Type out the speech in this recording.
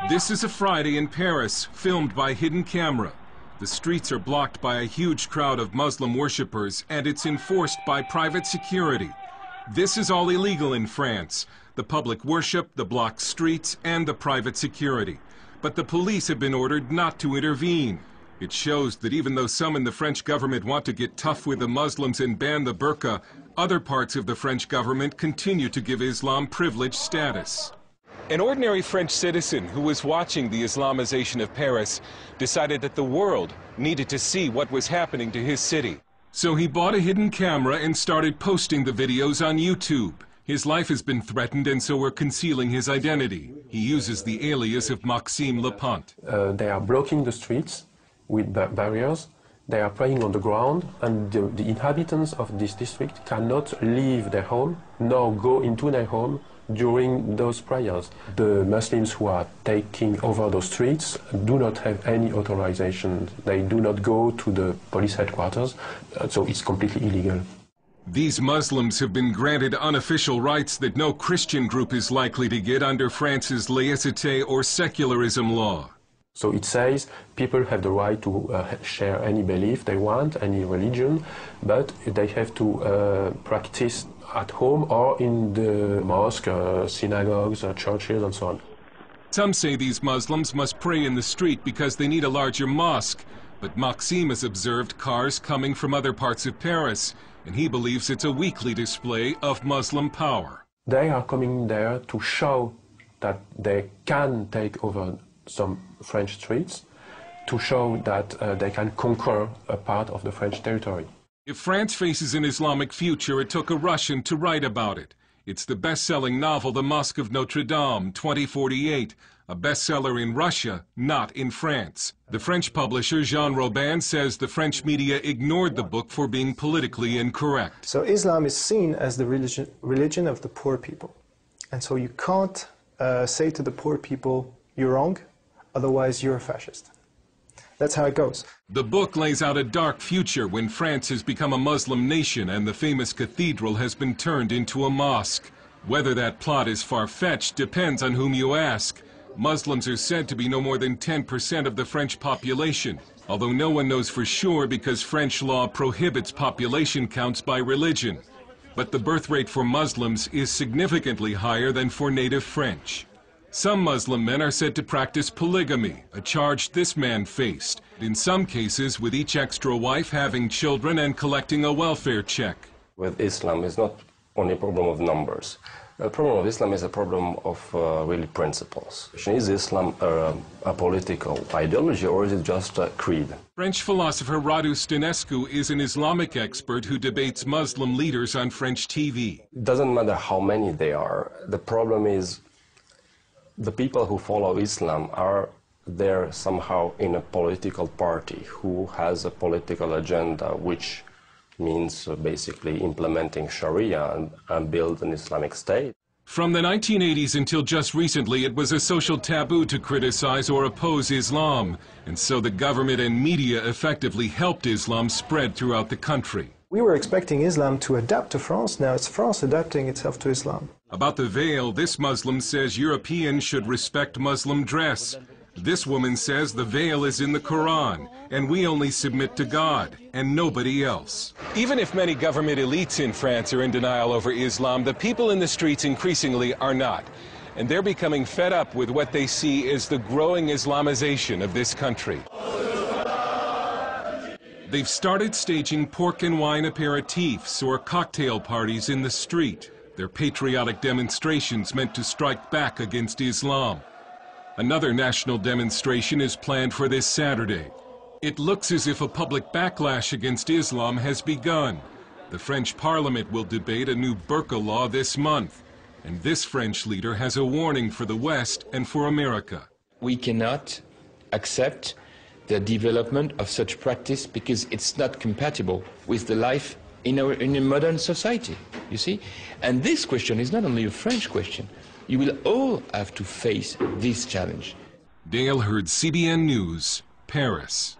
This is a Friday in Paris, filmed by hidden camera. The streets are blocked by a huge crowd of Muslim worshippers, and it's enforced by private security. This is all illegal in France: the public worship, the blocked streets, and the private security. But the police have been ordered not to intervene. It shows that even though some in the French government want to get tough with the Muslims and ban the burqa, other parts of the French government continue to give Islam privileged status. An ordinary French citizen who was watching the Islamization of Paris decided that the world needed to see what was happening to his city. So he bought a hidden camera and started posting the videos on YouTube. His life has been threatened, and so we're concealing his identity. He uses the alias of Maxime Lepant. They are blocking the streets with barriers. They are praying on the ground, and the inhabitants of this district cannot leave their home nor go into their home during those prayers. The Muslims who are taking over those streets do not have any authorization. They do not go to the police headquarters, so it's completely illegal. These Muslims have been granted unofficial rights that no Christian group is likely to get under France's laïcité or secularism law. So it says people have the right to share any belief they want, any religion, but they have to practice at home or in the mosque, synagogues, churches, and so on. Some say these Muslims must pray in the street because they need a larger mosque, but Maxime has observed cars coming from other parts of Paris, and he believes it's a weekly display of Muslim power. They are coming there to show that they can take over some French streets, to show that they can conquer a part of the French territory. If France faces an Islamic future, it took a Russian to write about it. It's the best-selling novel The Mosque of Notre Dame, 2048, a bestseller in Russia, not in France. The French publisher Jean Robin says the French media ignored the book for being politically incorrect. So Islam is seen as the religion of the poor people. And so you can't say to the poor people, you're wrong, otherwise you're a fascist. That's how it goes. The book lays out a dark future when France has become a Muslim nation and the famous cathedral has been turned into a mosque. Whether that plot is far-fetched depends on whom you ask. Muslims are said to be no more than 10% of the French population, although no one knows for sure because French law prohibits population counts by religion. But the birth rate for Muslims is significantly higher than for native French. Some Muslim men are said to practice polygamy, a charge this man faced, in some cases with each extra wife having children and collecting a welfare check. With Islam, it's not only a problem of numbers. The problem of Islam is a problem of really principles. Is Islam a political ideology, or is it just a creed? French philosopher Radu Stănescu is an Islamic expert who debates Muslim leaders on French TV. It doesn't matter how many they are. The problem is the people who follow Islam are there somehow in a political party who has a political agenda, which means basically implementing Sharia and build an Islamic state. From the 1980s until just recently, it was a social taboo to criticize or oppose Islam, and so the government and media effectively helped Islam spread throughout the country. We were expecting Islam to adapt to France. Now it's France adapting itself to Islam. About the veil, this Muslim says Europeans should respect Muslim dress. This woman says the veil is in the Quran, and we only submit to God and nobody else. Even if many government elites in France are in denial over Islam, the people in the streets increasingly are not. And they're becoming fed up with what they see as the growing Islamization of this country. They've started staging pork and wine aperitifs or cocktail parties in the street. They're patriotic demonstrations meant to strike back against Islam. Another national demonstration is planned for this Saturday. It looks as if a public backlash against Islam has begun. The French Parliament will debate a new burqa law this month. And this French leader has a warning for the West and for America. We cannot accept the development of such practice because it's not compatible with the life in a modern society, you see? And this question is not only a French question. You will all have to face this challenge. Dale Hurd, CBN News, Paris.